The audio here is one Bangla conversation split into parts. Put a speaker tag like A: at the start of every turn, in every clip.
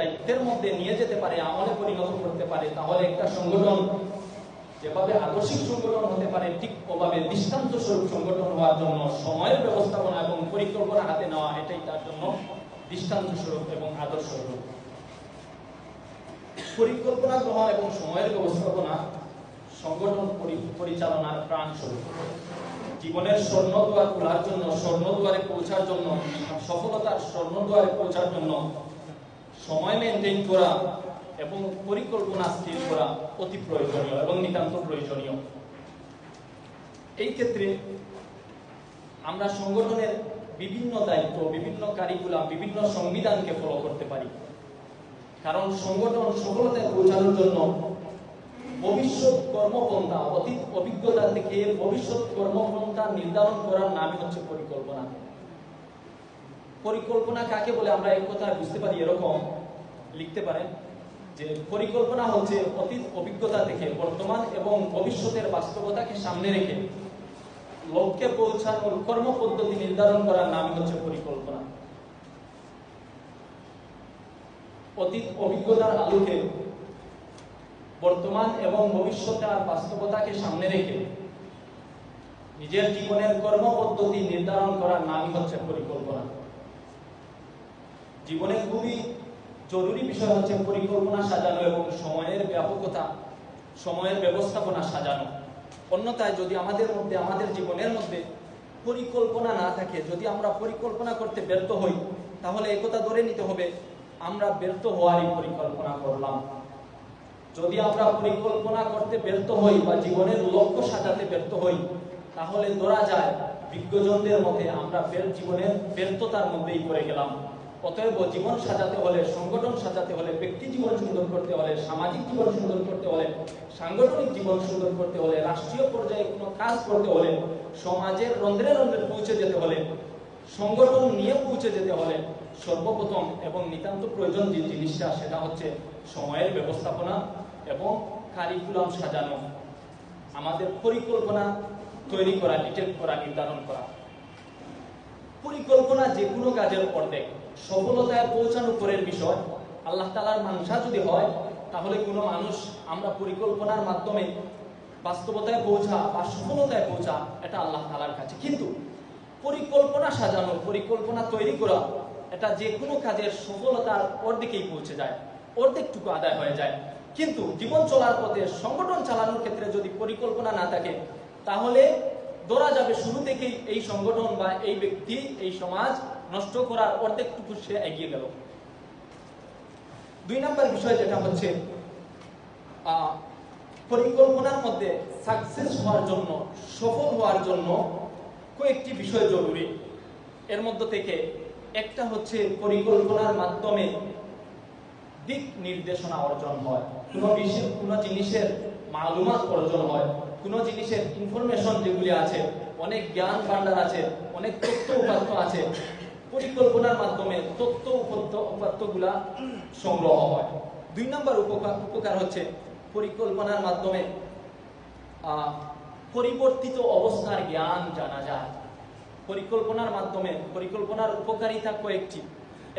A: দায়িত্বের মধ্যে নিয়ে যেতে পারে, আমলে পরিণত করতে পারে, তাহলে একটা সংগঠন যেভাবে আদর্শিক সংগঠন হতে পারে ঠিক ওভাবে দৃষ্টান্ত স্বরূপ সংগঠন হওয়ার জন্য সময়ের ব্যবস্থাপনা এবং পরিকল্পনা হাতে নেওয়া এটাই তার জন্য দৃষ্টান্ত স্বরূপ এবং আদর্শ স্বরূপ। পরিকল্পনা গ্রহণ এবং সময়ের ব্যবস্থাপনা সংগঠন পরিচালনার প্রাণ স্বরূপ। জীবনের স্বর্ণদুয়ার খোলার জন্য, স্বর্ণদুয়ারে পৌঁছার জন্য, সফলতার স্বর্ণদুয়ারে পৌঁছার জন্য সময় মেনটেন করা এবং পরিকল্পনা স্থির করা অতি প্রয়োজনীয় এবং নিতান্ত প্রয়োজনীয়। এই ক্ষেত্রে আমরা সংগঠনের বিভিন্ন দায়িত্ব, বিভিন্ন কারিকুলাম, বিভিন্ন সংবিধানকে ফলো করতে পারি। কারণ সংগঠন সফলতায় পৌঁছানোর জন্য ভবিষ্যৎ কর্মপন্থা, অতীত অভিজ্ঞতা থেকে ভবিষ্যৎ কর্মপন্থা নির্ধারণ করার নামই হচ্ছে পরিকল্পনা। পরিকল্পনা কাকে বলে আমরা এক কথা বুঝতে পারি, এরকম লিখতে পারেন যে পরিকল্পনা হচ্ছে অতীত অভিজ্ঞতা থেকে বর্তমান এবং ভবিষ্যতের বাস্তবতাকে সামনে রেখে লক্ষ্যে পৌঁছানোর কর্মপদ্ধতি নির্ধারণ করার নামই হচ্ছে পরিকল্পনা। অতীত অভিজ্ঞতার আলোকে বর্তমান এবং ভবিষ্যতের বাস্তবতাকে সামনে রেখে নিজের জীবনের কর্মপদ্ধতি নির্ধারণ করার নামই হচ্ছে পরিকল্পনা। জীবনে খুবই জরুরি বিষয় হচ্ছে পরিকল্পনা সাজানো এবং সময়ের ব্যাপকতা, সময়ের ব্যবস্থাপনা সাজানো। অন্যথায় যদি আমাদের মধ্যে, আমাদের জীবনের মধ্যে পরিকল্পনা না থাকে, যদি আমরা পরিকল্পনা করতে ব্যর্থ হই, তাহলে একথা ধরে নিতে হবে আমরা ব্যর্থ হওয়ারই পরিকল্পনা করলাম। যদি আমরা পরিকল্পনা করতে ব্যর্থ হই বা জীবনের লক্ষ্য সাজাতে ব্যর্থ হই, তাহলে ধরা যায় বিজ্ঞজনদের মতে আমরা জীবনের ব্যর্থতার মধ্যেই পড়ে গেলাম। অতএব জীবন সাজাতে হলে, সংগঠন সাজাতে হলে, ব্যক্তি জীবন সুন্দর করতে হলে, সামাজিক জীবন সুন্দর করতে হলে, সাংগঠনিক জীবন সুন্দর করতে হলে, রাষ্ট্রীয় পর্যায়ে কোনো কাজ করতে হলে, সমাজের রন্ধ্রে রন্ধ্রে পৌঁছে যেতে হলে, সংগঠন নিয়ে পৌঁছে যেতে হলে সর্বপ্রথম এবং নিতান্ত প্রয়োজন যে জিনিসটা, সেটা হচ্ছে সময়ের ব্যবস্থাপনা এবং কারিকুলাম সাজানো, আমাদের পরিকল্পনা তৈরি করা, ডিটেক্ট করা, নির্ধারণ করা। পরিকল্পনা যে কোনো কাজের অর্ধেক, সফলতায় পৌঁছানো পরের বিষয়। আল্লাহ তাআলার মানসা যদি হয়, তাহলে কোনো মানুষ আমরা পরিকল্পনার মাধ্যমে বাস্তবতায় পৌঁছা বা সফলতায় পৌঁছা, এটা আল্লাহ তাআলার কাছে। কিন্তু পরিকল্পনা সাজানো, পরিকল্পনা তৈরি করা, এটা যে কোনো কাজের সফলতার অর্ধেকেই পৌঁছে যায়, অর্ধেকটুকু আদায় হয়ে যায়। কিন্তু জীবন চলার পথে, সংগঠন চালানোর ক্ষেত্রে যদি পরিকল্পনা না থাকে, তাহলে ধরা যাবে শুরু থেকেই এই সংগঠন বা এই ব্যক্তি, এই সমাজ নষ্ট করার অর্ধেকটুকু সে এগিয়ে গেল। 2 নম্বর বিষয় যেটা হচ্ছে পরিকল্পনার মধ্যে সাকসেস হওয়ার জন্য, সফল হওয়ার জন্য কয়েকটি বিষয় জরুরি। এর মধ্যে থেকে একটা হচ্ছে পরিকল্পনার মাধ্যমে দিক নির্দেশনা অর্জন হয়, কোনো জিনিসের মালুমাত অর্জন হয়, কোনো জিনিসের ইনফরমেশন যেগুলি আছে, অনেক জ্ঞান ভান্ডার আছে, অনেক তথ্য উপাত্ত আছে, পরিকল্পনার মাধ্যমে তথ্য উপাত্তগুলা সংগ্রহ হয়। 2 নম্বর উপকার হচ্ছে পরিকল্পনার মাধ্যমে পরিবর্তিত অবস্থার জ্ঞান জানা যায়। পরিকল্পনার মাধ্যমে, পরিকল্পনার উপকারিতা কয়েকটি,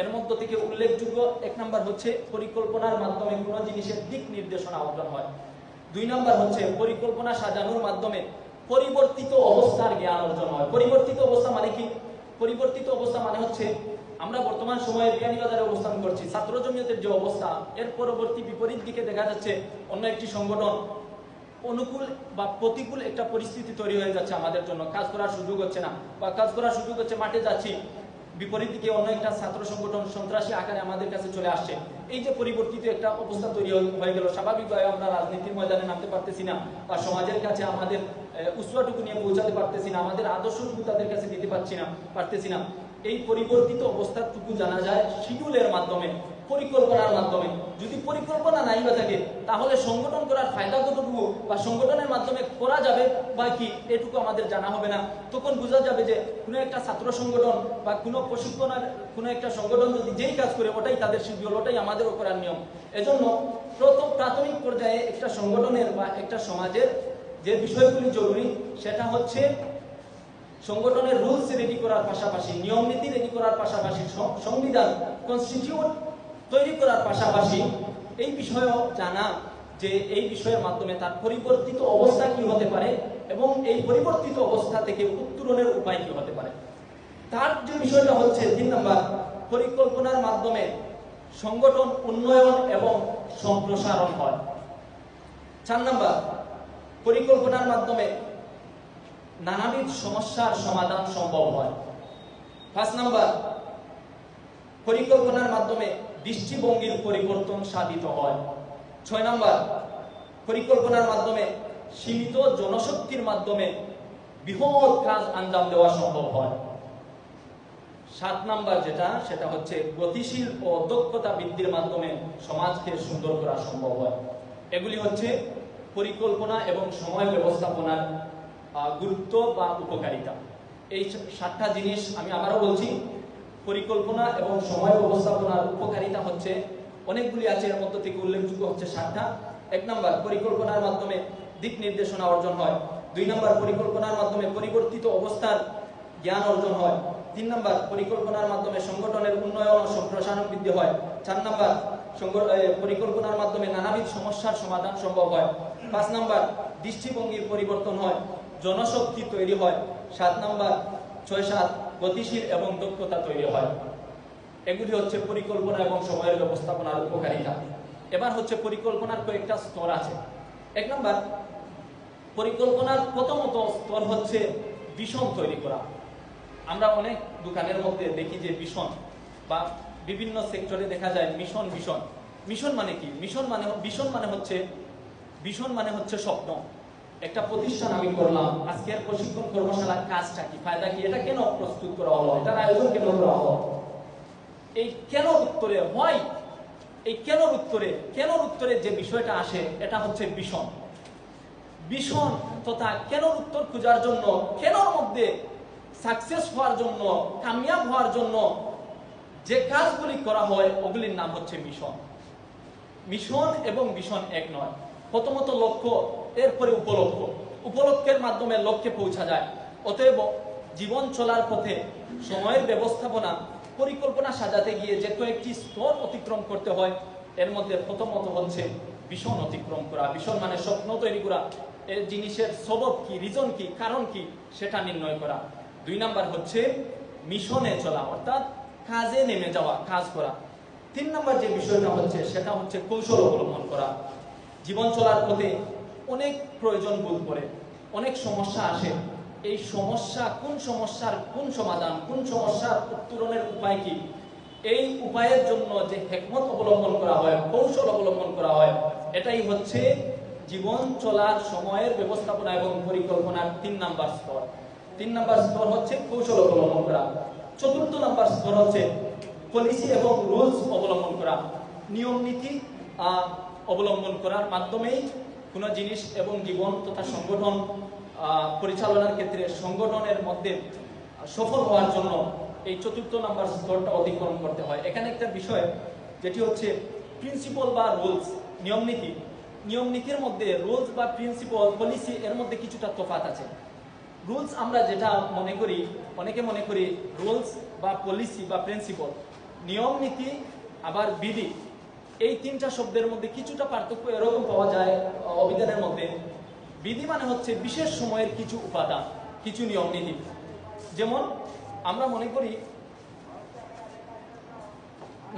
A: এর মধ্যে থেকে উল্লেখযোগ্য 1 নম্বর হচ্ছে পরিকল্পনার মাধ্যমে কোনো জিনিসের দিক নির্দেশনা অর্জন হয়। 2 নম্বর হচ্ছে পরিকল্পনা সাজানোর মাধ্যমে পরিবর্তিত অবস্থার জ্ঞান অর্জন হয়। পরিবর্তিত অবস্থা মানে কি? পরিবর্তিত অবস্থা মানে হচ্ছে আমরা বর্তমান সময়ে বিয়ানীবাজারে অবস্থান করছি, ছাত্র জমিয়তের যে অবস্থা, এর পরবর্তী বিপরীত দিকে দেখা যাচ্ছে অন্য একটি সংগঠন, অনুকূল বা প্রতিকূল একটা পরিস্থিতি তৈরি হয়ে যাচ্ছে আমাদের জন্য, কাজ করার সুযোগ হচ্ছে না, বা কাজ করার সুযোগ হচ্ছে মাঠে যাচ্ছি, বিপরীত দিকে অন্য একটা ছাত্র সংগঠন সন্ত্রাসী আকারে আমাদের কাছে চলে আসছে। এই যে পরিবর্তিত একটা অবস্থা তৈরি হয়ে গেল, স্বাভাবিকভাবে আমরা রাজনীতির ময়দানে নামতে পারতেছি না, বা সমাজের কাছে আমাদের উৎসাহটুকু নিয়ে পৌঁছাতে পারতেছি না, আমাদের আদর্শটুকু তাদের কাছে দিতে পারতেছি না। এই পরিবর্তিত অবস্থাটুকু জানা যায় শিডিউলের মাধ্যমে, পরিকল্পনার মাধ্যমে। যদি পরিকল্পনা নাই বা থাকে, তাহলে সংগঠন করার ফায়দা কতটুকু বা সংগঠনের মাধ্যমে করা যাবে বা কি, এটুকু আমাদের জানা হবে না। তখন বোঝা যাবে যে কোনো একটা ছাত্র সংগঠন বা কোনো প্রশিক্ষণের কোনো একটা সংগঠন যদি যেই কাজ করে, ওটাই তাদের শিডিউল, ওটাই আমাদেরও করার নিয়ম। এজন্য প্রাথমিক পর্যায়ে একটা সংগঠনের বা একটা সমাজের যে বিষয়গুলি জরুরি, সেটা হচ্ছে সংগঠনের রুলস রেডি করার পাশাপাশি, নিয়ম নীতি রেডি করার পাশাপাশি, সংবিধান, কনস্টিটিউট তৈরি করার পাশাপাশি এই বিষয়েও জানা যে এই বিষয়ের মাধ্যমে তার পরিবর্তিত অবস্থা কি হতে পারে এবং এই পরিবর্তিত অবস্থা থেকে উত্তরণের উপায় কি হতে পারে। তার যে বিষয়টা হচ্ছে 3 নম্বর, পরিকল্পনার মাধ্যমে সংগঠন উন্নয়ন এবং সম্প্রসারণ হয়। 4 নম্বর, পরিকল্পনার মাধ্যমে নানাবিধ সমস্যার সমাধান সম্ভব হয়। 5 নম্বর, পরিকল্পনার মাধ্যমে দৃষ্টিভঙ্গির পরিবর্তন সাধিত হয়। 6 নম্বর, পরিকল্পনার মাধ্যমে সীমিত জনশক্তির মাধ্যমে বৃহৎ কাজ আঞ্জাম দেওয়া সম্ভব হয়। 7 নম্বর সেটা হচ্ছে গতিশীল ও দক্ষতা বৃদ্ধির মাধ্যমে সমাজকে সুন্দর করা সম্ভব হয়। এগুলি হচ্ছে পরিকল্পনা এবং সময় ব্যবস্থাপনার গুরুত্ব বা উপকারিতা। এই 7টা জিনিস আমি আবারও বলছি, পরিকল্পনা এবং সময় ব্যবস্থাপনার উপকারিতা হচ্ছে অনেকগুলি আছে, এর মধ্যে থেকে উল্লেখযোগ্য হচ্ছে 7টা। 1 নম্বর, পরিকল্পনার মাধ্যমে দিক নির্দেশনা অর্জন হয়। 2 নম্বর, পরিকল্পনার মাধ্যমে পরিবর্তিত অবস্থার জ্ঞান অর্জন হয়। 3 নম্বর, পরিকল্পনার মাধ্যমে সংগঠনের উন্নয়ন ও সম্প্রসারণ বৃদ্ধি হয়। 4 নম্বর, পরিকল্পনার মাধ্যমে নানাবিধ সমস্যার সমাধান সম্ভব হয়। 5 নম্বর, দৃষ্টিভঙ্গির পরিবর্তন হয়, জনশক্তি তৈরি হয়। 7 নম্বর, 6-7, গতিশীল এবং দক্ষতা তৈরি হয়। এগুলি হচ্ছে পরিকল্পনা এবং সময়ের ব্যবস্থাপনার উপকারিতা। এবার হচ্ছে পরিকল্পনার কয়েকটা স্তর আছে। 1 নম্বর, পরিকল্পনার প্রথমত স্তর হচ্ছে ভিশন তৈরি করা। আমরা অনেক দোকানের মধ্যে দেখি যে ভিশন, বা বিভিন্ন সেক্টরে দেখা যায় মিশন। মিশন মানে কি? ভিশন মানে হচ্ছে স্বপ্ন। একটা প্রতিষ্ঠান আমি করলাম, আজকের প্রশিক্ষণ কর্মশালার কাজটা কি, ফায়দা কি, এটা কেন প্রস্তুত করা হলো, এটার আয়োজন কেন করা হলো, এই কেন উত্তরে হয়, এই কেন উত্তরে যে বিষয়টা আসে এটা হচ্ছে ভিশন তথা কেন উত্তর খোঁজার জন্য, কেনর মধ্যে সাকসেস হওয়ার জন্য, কামিয়াব হওয়ার জন্য যে কাজগুলি করা হয় ওগুলির নাম হচ্ছে মিশন এবং ভিশন এক নয়। প্রথমত লক্ষ্য, এরপরে উপলক্ষের মাধ্যমে লক্ষ্যে পৌঁছা যায়। অতএব জীবন চলার পথে সময়ের ব্যবস্থাপনা, পরিকল্পনা সাজাতে গিয়ে যে কয়েকটি স্তর অতিক্রম করতে হয়, এর মধ্যে প্রথমত হচ্ছে ভিশন অতিক্রম করা। ভিশন মানে স্বপ্ন তৈরি করা, এই জিনিসের সবব কি, রিজন কি, কারণ কি, সেটা নির্ণয় করা। 2 নম্বর হচ্ছে মিশনে চলা, অর্থাৎ কাজে নেমে যাওয়া, কাজ করা। 3 নম্বর যে বিষয়টা হচ্ছে সেটা হচ্ছে কৌশল অবলম্বন করা। জীবন চলার পথে অনেক প্রয়োজন বোধ করে, অনেক সমস্যা আসে। এই সমস্যা, কোন সমস্যার কোন সমাধান, কোন সমস্যার উত্তরণের উপায় কি, এই উপায়ের জন্য যে হিকমত অবলম্বন করা হয়, কৌশল অবলম্বন করা হয়, এটাই হচ্ছে জীবন চলার সময়ের ব্যবস্থাপনা এবং পরিকল্পনার 3 নম্বর স্তর। 3 নম্বর স্তর হচ্ছে কৌশল অবলম্বন করা। 4 নম্বর স্তর হচ্ছে পলিসি এবং রুলস অবলম্বন করা। নিয়ম নীতি অবলম্বন করার মাধ্যমেই কোনো জিনিস এবং জীবন তথা সংগঠন পরিচালনার ক্ষেত্রে সংগঠনের মধ্যে সফল হওয়ার জন্য এই 4 নম্বর স্তরটা অতিক্রম করতে হয়। এখানে একটা বিষয় যেটি হচ্ছে প্রিন্সিপাল বা রুলস, নিয়ম নীতির মধ্যে রুলস বা প্রিন্সিপাল, পলিসি, এর মধ্যে কিছুটা তফাৎ আছে। রুলস আমরা যেটা মনে করি, অনেকে মনে করি রুলস বা পলিসি বা প্রিন্সিপাল, নিয়ম নীতি আবার বিধি, এই 3টা শব্দের মধ্যে কিছুটা পার্থক্য এরকম পাওয়া যায় অভিধানের মধ্যে। বিধি মানে হচ্ছে বিশেষ সময়ের কিছু উপাদান, কিছু নিয়ম নীতি। যেমন আমরা মনে করি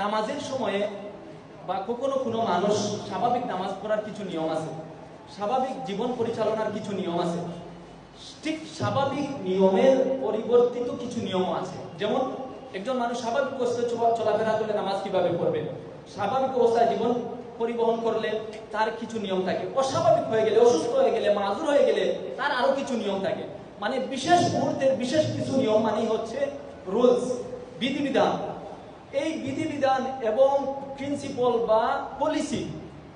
A: নামাজের সময়ে বা কোনো মানুষ স্বাভাবিক নামাজ পড়ার কিছু নিয়ম আছে, স্বাভাবিক জীবন পরিচালনার কিছু নিয়ম আছে। ঠিক স্বাভাবিক নিয়মের পরিবর্তিত কিছু নিয়ম আছে। যেমন একজন মানুষ স্বাভাবিক অবস্থায় চলাফেরা করলে নামাজ কিভাবে পড়বে, স্বাভাবিক অবস্থায় জীবন পরিবহন করলে তার কিছু নিয়ম থাকে, অস্বাভাবিক হয়ে গেলে, অসুস্থ হয়ে গেলে, মাযুর হয়ে গেলে তার আরো কিছু নিয়ম থাকে। মানে বিশেষ মুহূর্তের বিশেষ কিছু নিয়ম মানেই হচ্ছে রুলস, বিধিবিধান। এই বিধিবিধান এবং প্রিন্সিপাল বা পলিসি,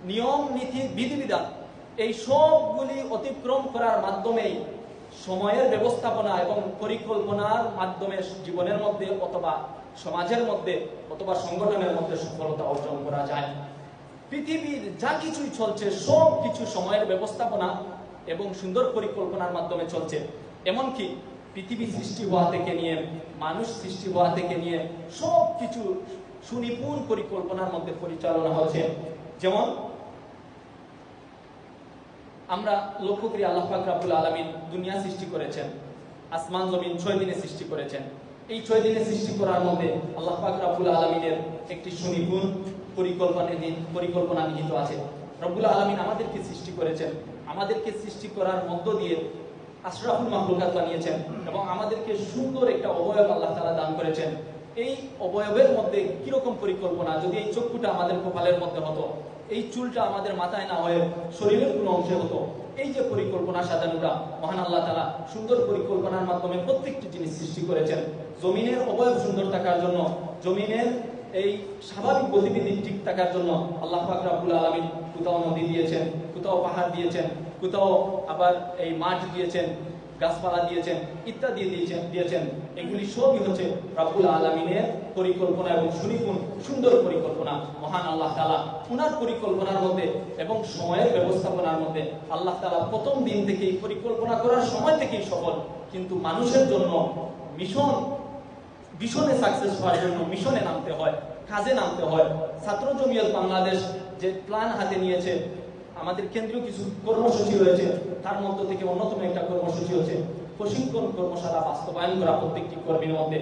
A: নিয়ম নীতি, বিধিবিধান, এই সবগুলি অতিক্রম করার মাধ্যমেই সময়ের ব্যবস্থাপনা এবং পরিকল্পনার মাধ্যমে জীবনের মধ্যে অথবা সমাজের মধ্যে অথবা সংগঠনের মধ্যে সফলতা অর্জন করা যায়। পৃথিবীর যা কিছুই চলছে সব কিছু সময়ের ব্যবস্থাপনা এবং সুন্দর পরিকল্পনার মাধ্যমে চলছে। এমনকি পৃথিবী সৃষ্টি হওয়া থেকে নিয়ে, মানুষ সৃষ্টি হওয়া থেকে নিয়ে সব কিছু সুনিপুণ পরিকল্পনার মধ্যে পরিচালনা হচ্ছে। যেমন আমরা লক্ষ্য করি আল্লাহ পাক রব্বুল আলামিন দুনিয়া সৃষ্টি করেছেন, আসমান জমিন 6 দিনে সৃষ্টি করেছেন। এই 6 দিনে সৃষ্টি করার মধ্যে আল্লাহ পাক রব্বুল আলামিনের একটি সুনিপুণ পরিকল্পনা নিহিত আছে। রব্বুল আলামিন আমাদেরকে সৃষ্টি করেছেন, আমাদেরকে সৃষ্টি করার মধ্য দিয়ে আশরাফুল মাখলুকাত বানিয়েছেন এবং আমাদেরকে সুন্দর একটা অবয়ব আল্লাহ তাআলা দান করেছেন। এই অবয়বের মধ্যে কিরকম পরিকল্পনা, যদি এই চক্ষুটা আমাদের কপালের মধ্যে হতো, এই চুলটা আমাদের মাথায় না হয়ে শরীরের কোনো অংশে হতো, এই যে পরিকল্পনা সাজানোটা মহান আল্লাহ তাআলা সুন্দর পরিকল্পনার মাধ্যমে প্রত্যেকটি জিনিস সৃষ্টি করেছেন। জমিনের অবয়ব সুন্দর থাকার জন্য, জমিনের এই স্বাভাবিক গতিবিধি ঠিক থাকার জন্য আল্লাহ পাক রব্বুল আলামিন কোথাও নদী দিয়েছেন, কোথাও পাহাড় দিয়েছেন, কোথাও আবার এই মাঠ দিয়েছেন, গাছপালা দিয়েছেন, ইত্যাদি দিয়েছেন। এগুলি সবই হচ্ছে রব্বুল আলামিনের পরিকল্পনা এবং সুনিপুণ সুন্দর পরিকল্পনা। মহান আল্লাহ তাআলা উনার পরিকল্পনার মধ্যে এবং সময়ের ব্যবস্থাপনার মধ্যে আল্লাহ তাআলা প্রথম দিন থেকেই পরিকল্পনা করার সময় থেকেই সফল। কিন্তু মানুষের জন্য মিশনে সাকসেস হওয়ার জন্য মিশনে নামতে হয়, কাজে নামতে হয়। ছাত্র জমিয়ত বাংলাদেশ যে প্ল্যান হাতে নিয়েছে, আমাদের কেন্দ্রীয় কিছু কর্মসূচি রয়েছে, তার মধ্য থেকে অন্যতম একটা কর্মসূচি হচ্ছে প্রশিক্ষণ কর্মশালা বাস্তবায়ন করা প্রত্যেকটি কর্মীর মধ্যে।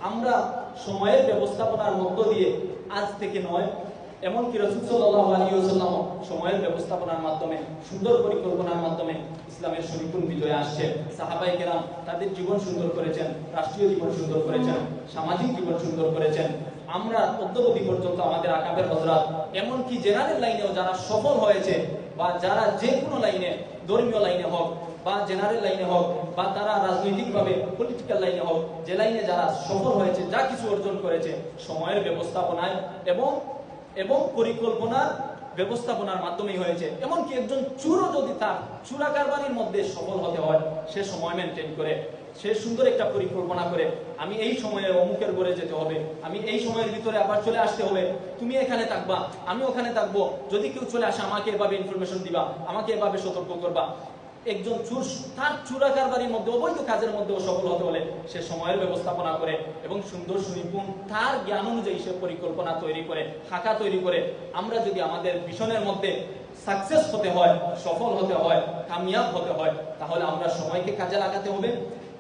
A: আমরা সময়ের ব্যবস্থাপনার মধ্য দিয়ে আজ থেকে নয়, এমনকি রাসূল সাল্লাল্লাহু আলাইহি ওয়াসাল্লাম সময়ের ব্যবস্থাপনার মাধ্যমে সুন্দর পরিকল্পনার মাধ্যমে ইসলামের সুনিপুণ বিজয় আসছে। সাহাবায়ে কেরাম তাদের জীবন সুন্দর করেছেন, রাষ্ট্রীয় জীবন সুন্দর করেছেন, সামাজিক জীবন সুন্দর করেছেন। আমরা অদ্যাবধি পর্যন্ত আমাদের আকাবের হযরত, এমনকি জেনারেল লাইনেও যারা সফল হয়েছে বা যারা যে কোনো লাইনে, ধর্মীয় লাইনে হোক বা জেনারেল লাইনে হোক বা তারা রাজনৈতিকভাবে পলিটিক্যাল লাইনে হোক, যে লাইনে যারা সফল হয়েছে, যা কিছু অর্জন করেছে সময়ের ব্যবস্থাপনায় এবং পরিকল্পনার ব্যবস্থাপনার মাধ্যমেই হয়েছে। এমনকি একজন চোরও যদি তার চোরা কারবারির মধ্যে সফল হতে হয়, সে সময় মেনটেন করে, সে সুন্দর একটা পরিকল্পনা করে, আমি এই সময়ে অমুকের ঘরে যেতে হবে, আমি এই সময়ের ভিতরে আবার চলে আসতে হবে, তুমি এখানে থাকবা, আমি ওখানে থাকবো, যদি কেউ চলে আসে আমাকে এভাবে ইনফরমেশন দিবা, আমাকে এভাবে সতর্ক করবা। একজন চোর তার চোরা কারবারির মধ্যে, অবৈধ কাজের মধ্যেও সফল হতে হলে সে সময়ের ব্যবস্থাপনা করে এবং সুন্দর সুনিপুণ তার জ্ঞান অনুযায়ী সে পরিকল্পনা তৈরি করে, খাকা তৈরি করে। আমরা যদি আমাদের মিশনের মধ্যে সাকসেস হতে হয়, সফল হতে হয়, কামিয়াব হতে হয়, তাহলে আমরা সময়কে কাজে লাগাতে হবে,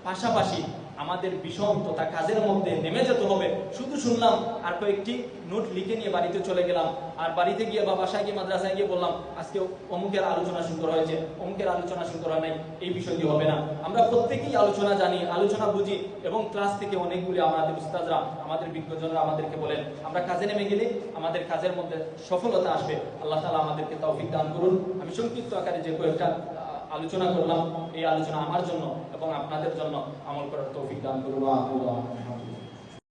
A: পাশাপাশি আমাদের বিষম তথা কাজের মধ্যে নেমে যেতে হবে। শুধু শুনলাম আর কয়েকটি নোট লিখে নিয়ে বাড়িতে চলে গেলাম, আর বাড়িতে গিয়ে বা বাসায় গিয়ে মাদ্রাসায় গিয়ে বললাম আজকে অমুকের আলোচনা সুন্দর হয়েছে, অমুকের আলোচনা সুন্দর হয় নাই, এই বিষয়টি হবে না। আমরা প্রত্যেকেই আলোচনা জানি, আলোচনা বুঝি এবং ক্লাস থেকে অনেকগুলি আমাদের উস্তাদরা, আমাদের বিজ্ঞজনরা আমাদেরকে বলেন, আমরা কাজে নেমে গেলে আমাদের কাজের মধ্যে সফলতা আসবে। আল্লাহ তাআলা আমাদেরকে তৌফিক দান করুন। আমি সংক্ষিপ্ত আকারে যে কয়েকটা আলোচনা করলাম, এই আলোচনা আমার জন্য এবং আপনাদের জন্য আমল করার তৌফিক দান করুন।